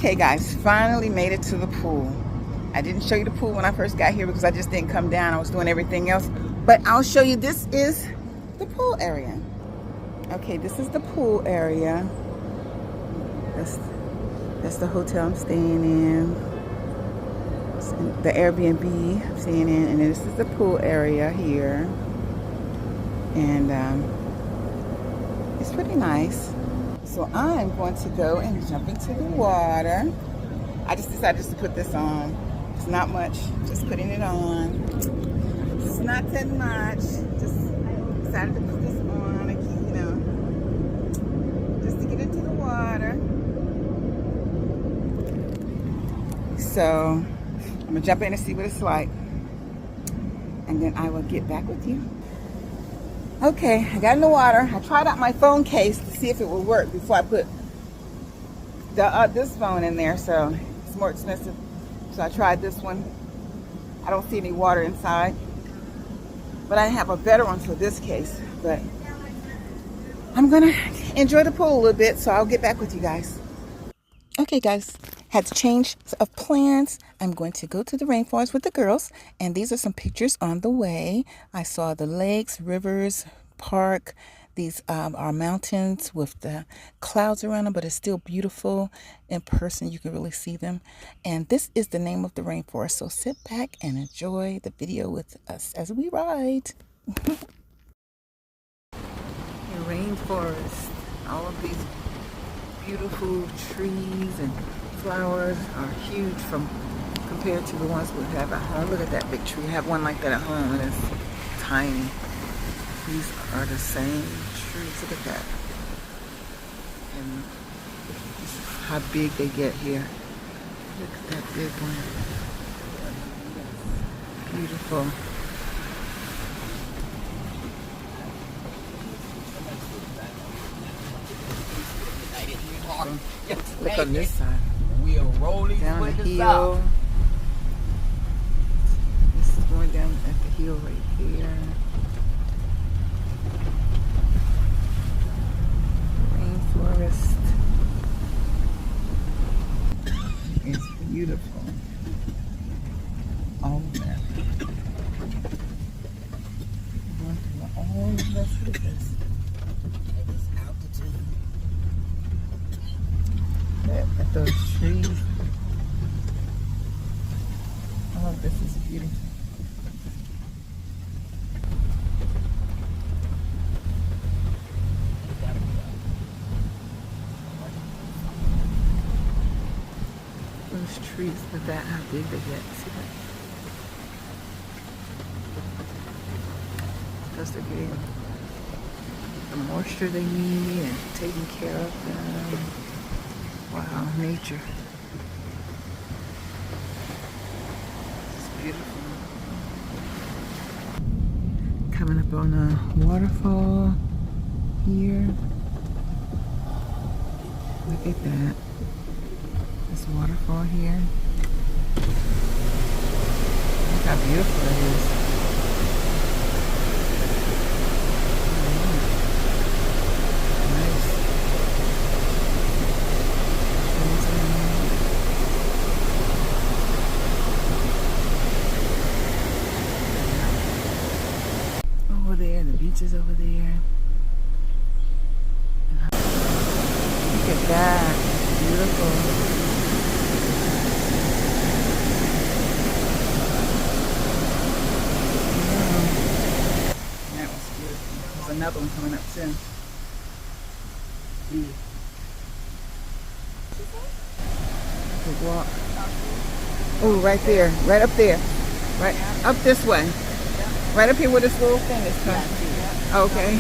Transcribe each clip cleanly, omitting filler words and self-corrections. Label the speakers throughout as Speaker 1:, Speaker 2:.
Speaker 1: Okay guys, finally made it to the pool. I didn't show you the pool when I first got here because I just didn't come down. I was doing everything else. But I'll show you, this is the pool area. Okay, this is the pool area. That's the hotel I'm staying in. The Airbnb I'm staying in. And this is the pool area here. And it's pretty nice. So I'm going to go and jump into the water. I just decided to put this on. It's not much, just putting it on. It's not that much. Just decided to put this on and keep, just to get into the water. So I'm gonna jump in and see what it's like. And then I will get back with you. Okay, I got in the water. I tried out my phone case to see if it would work before I put this phone in there, so it's more expensive. So I tried this one. I don't see any water inside, but I have a better one for this case. But I'm gonna enjoy the pool a little bit, so I'll get back with you guys. Okay guys, had to change of plans. I'm going to go to the rainforest with the girls, and these are some pictures on the way. I saw the lakes, rivers, park. These are mountains with the clouds around them, but it's still beautiful. In person, you can really see them. And this is the name of the rainforest. So sit back and enjoy the video with us as we ride. The rainforest, all of these beautiful trees and flowers are huge compared to the ones we have at home. Look at that big tree. I have one like that at home, and it's tiny. These are the same trees. Look at that. And how big they get here. Look at that big one. Beautiful. Look on this side.
Speaker 2: We'll roll
Speaker 1: down the hill. This is going down at the hill right here. Rainforest. It's beautiful. All of that. Going through all of this. Look at this. At those trees. All of this is beautiful. Those trees, look at that, how big they get. See that? Because they're getting the moisture they need and taking care of them. Wow, nature. It's beautiful. Coming up on a waterfall here. Look at that. This waterfall here. Look how beautiful it is. Beaches over there. Look at that. Beautiful. Yeah. That was beautiful. There's another one coming up soon. Good walk. Oh, right there. Right up there. Right up this way. Right up here where this little thing is coming. Okay.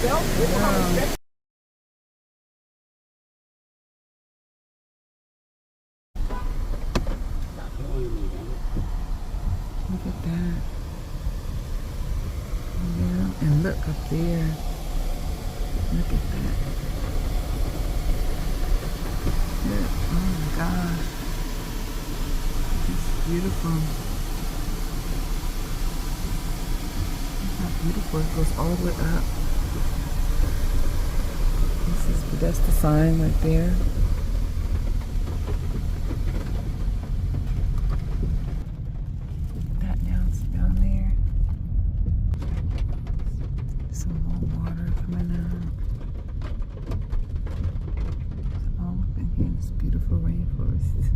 Speaker 1: Wow. Look at that. Yeah, and look up there. Look at that. Look. Oh my gosh. It's beautiful. Look how beautiful it goes all the way up. That's the sign right there. That down there. Some more water coming out. All up in here in this beautiful rainforest.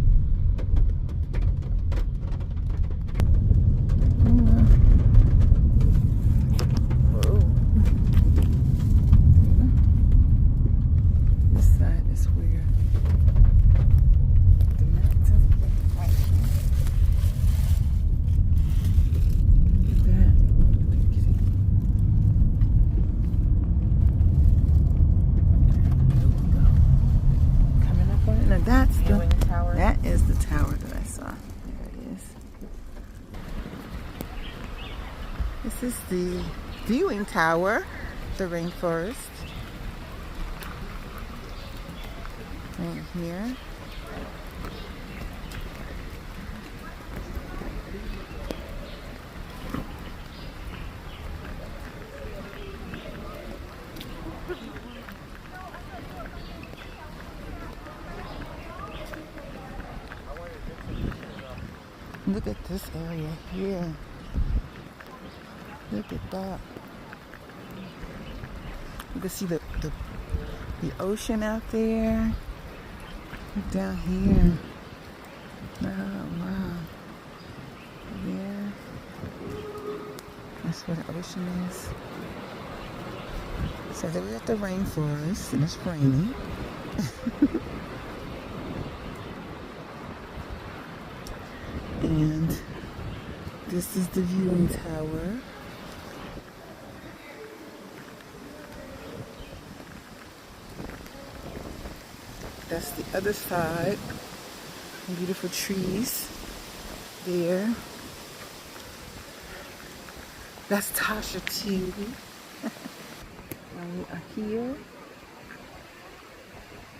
Speaker 1: That is the tower that I saw. There it is. This is the viewing tower, the rainforest. Right here. Look at this area here. Look at that. You can see the ocean out there. Look down here. Oh, wow. There. That's where the ocean is. So they were at the rainforest and it's raining. And this is the viewing tower. That's the other side. Beautiful trees there. That's Tasha too. And we are here.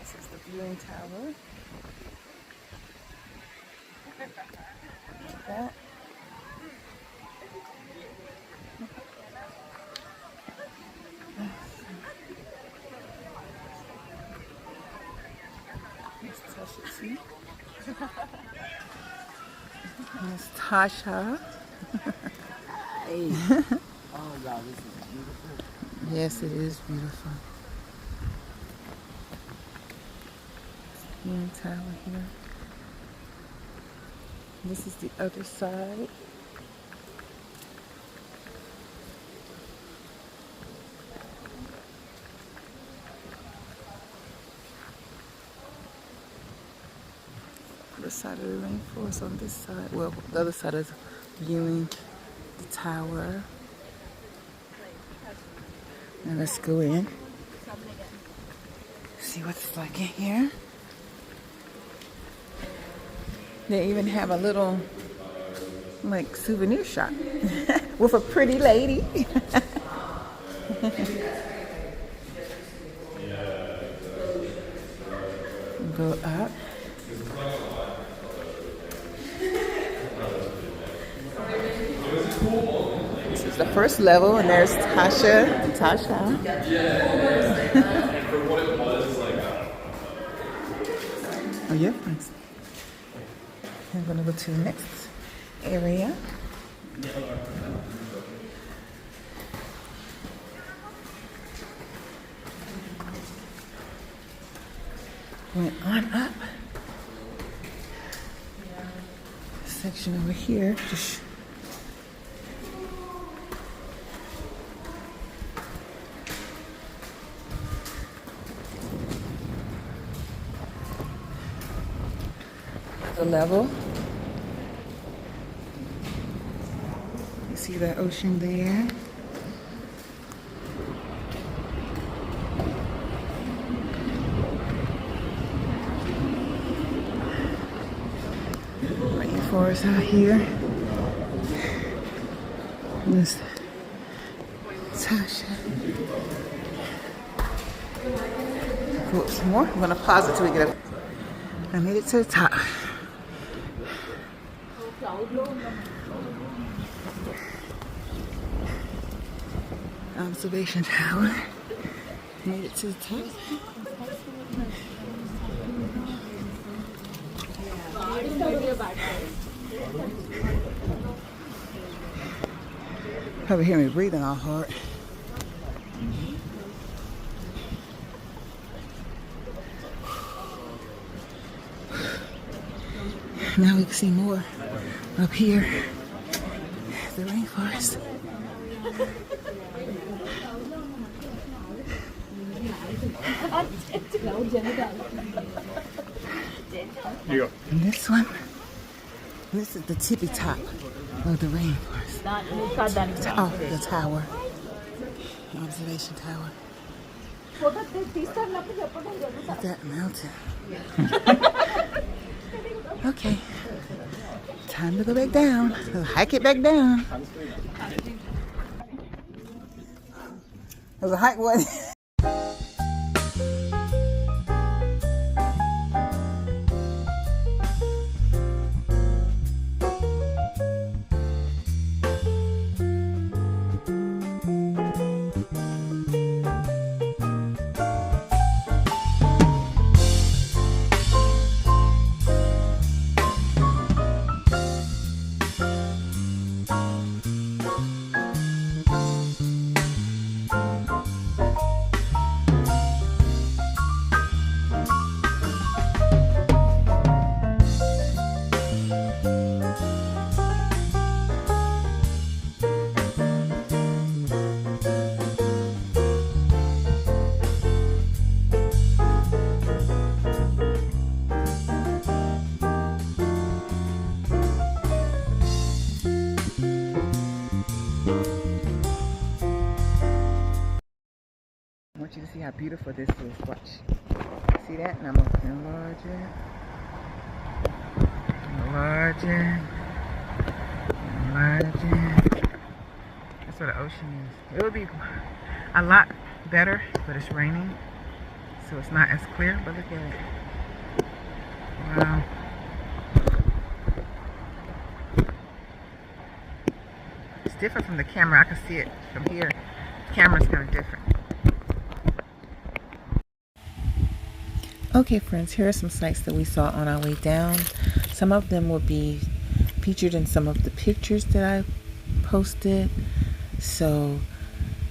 Speaker 1: This is the viewing tower. That. That's Tasha too. That's Tasha.
Speaker 2: Hey. Oh, y'all, this is beautiful.
Speaker 1: Yes, it is beautiful. Viewing tower here. This is the other side. The side of the rainforest on this side. Well, the other side is viewing the tower. Now let's go in. See what it's like in here. They even have a little, like, souvenir shop with a pretty lady. Go up. This is the first level, and there's Tasha. Oh, yeah, thanks. I'm gonna go to the next area. Went on up. Section over here. Just the level. You see the ocean there. Rainforest out here. This Tasha. Go up some more. I'm gonna pause it till we get up. I made it to the top. Observation tower. Made it to the top. Probably hear me breathing all hard. Now we can see more up here. The rainforest. And this one, this is the tippy top of the rainforest. Oh, the tower. The observation tower. Look at that mountain. Okay. Time to go back down. We'll hike it back down. There's a hike one. I want you to see how beautiful this is. Watch. See that? And I'm going to enlarge it. Enlarge it. Enlarge it. That's what the ocean is. It would be a lot better, but it's raining. So it's not as clear, but look at it. Wow. It's different from the camera. I can see it from here. The camera's kind of different. Okay friends, here are some sights that we saw on our way down. Some of them will be featured in some of the pictures that I posted. So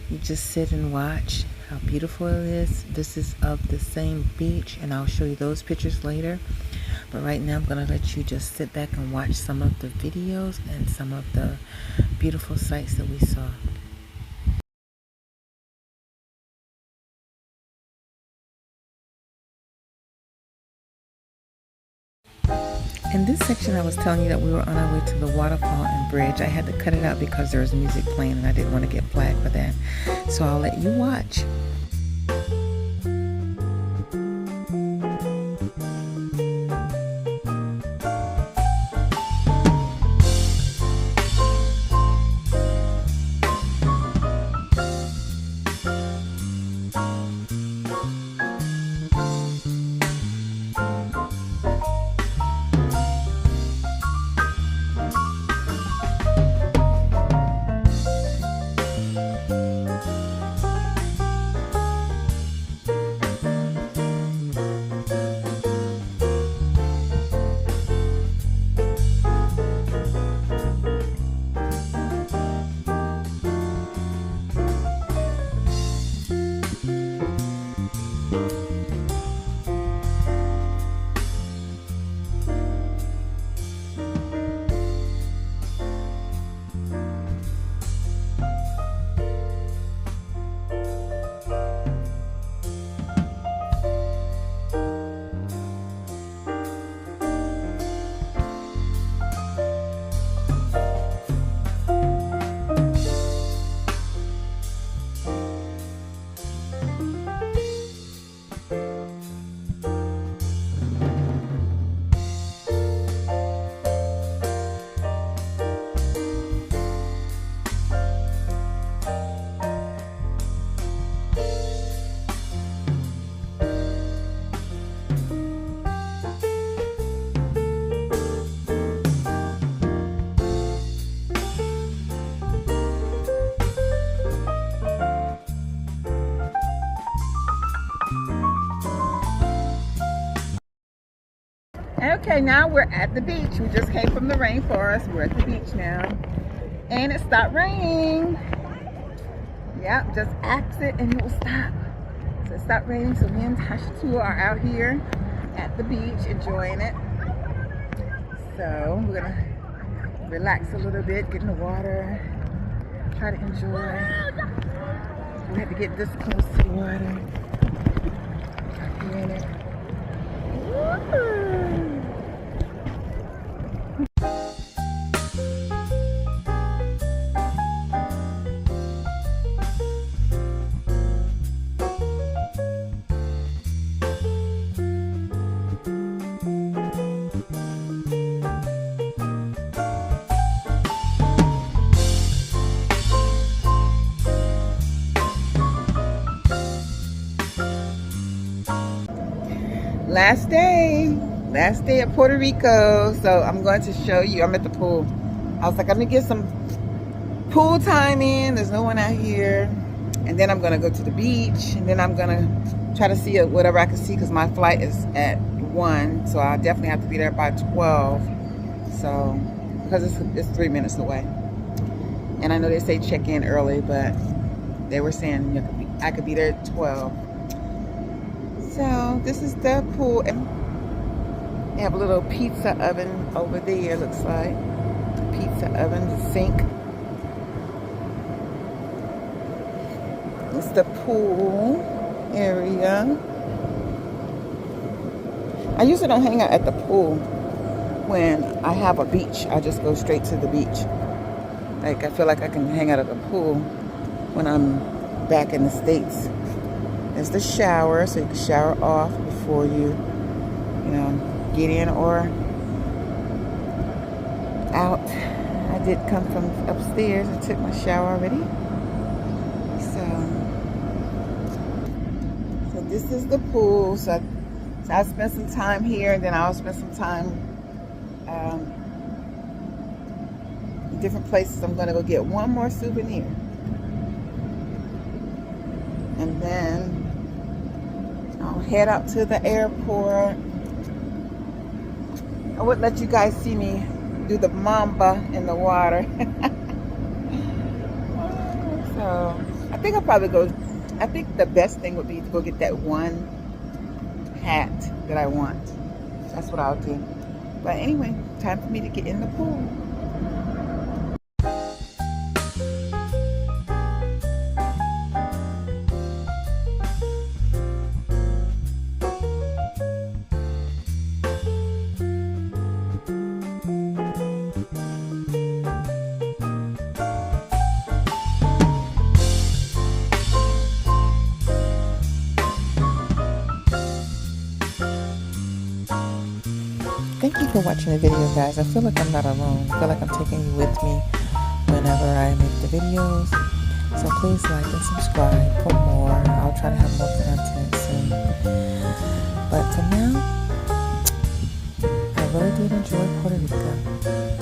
Speaker 1: you just sit and watch how beautiful it is. This is of the same beach and I'll show you those pictures later. But right now I'm going to let you just sit back and watch some of the videos and some of the beautiful sights that we saw. In this section, I was telling you that we were on our way to the waterfall and bridge. I had to cut it out because there was music playing and I didn't want to get flagged for that. So I'll let you watch. Okay, now we're at the beach. We just came from the rainforest. We're at the beach now. And it stopped raining. Yep, just axe it and it will stop. So it stopped raining. So me and Tasha are out here at the beach enjoying it. So we're gonna relax a little bit, get in the water, try to enjoy. We have to get this close to the water. In it. Woo! Last day at Puerto Rico. So I'm going to show you. I'm at the pool. I was like, I'm gonna get some pool time in. There's no one out here. And then I'm gonna go to the beach. And then I'm gonna try to see whatever I can see because my flight is at 1. So I definitely have to be there by 12. So, because it's 3 minutes away. And I know they say check in early, but they were saying I could be there at 12. So this is the pool, and they have a little pizza oven over there, looks like. Pizza oven, the sink. It's the pool area. I usually don't hang out at the pool when I have a beach. I just go straight to the beach. Like, I feel like I can hang out at the pool when I'm back in the States. There's the shower, so you can shower off before you get in or out. I did come from upstairs. I took my shower already. So this is the pool. So I'll spend some time here, and then I'll spend some time in different places. I'm going to go get one more souvenir. And then I'll head out to the airport. I would let you guys see me do the mamba in the water. So I think I'll probably go. I think the best thing would be to go get that one hat that I want. That's what I'll do. But anyway, time for me to get in the pool.
Speaker 3: Thank you for watching the video, guys. I feel like I'm not alone. I feel like I'm taking you with me whenever I make the videos. So please like and subscribe for more. I'll try to have more content soon. But for now, I really did enjoy Puerto Rico.